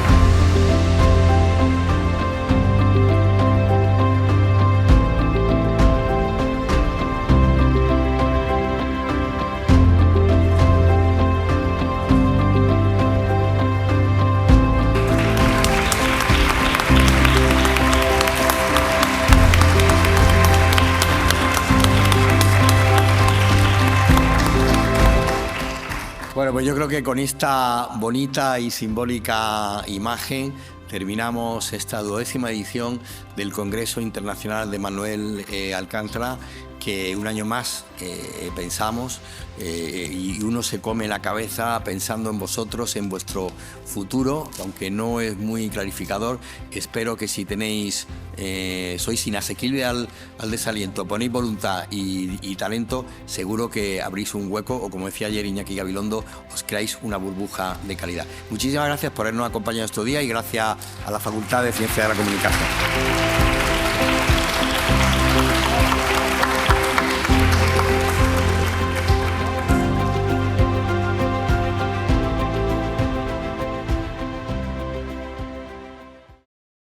Bueno, pues yo creo que con esta bonita y simbólica imagen terminamos esta 12ª edición del Congreso Internacional de Manuel Alcántara, que un año más pensamos y uno se come la cabeza pensando en vosotros, en vuestro futuro, aunque no es muy clarificador. Espero que si tenéis, sois inasequibles al desaliento, ponéis voluntad y talento, seguro que abrís un hueco, o como decía ayer Iñaki Gabilondo, os creáis una burbuja de calidad. Muchísimas gracias por habernos acompañado estos días y gracias a la Facultad de Ciencias de la Comunicación.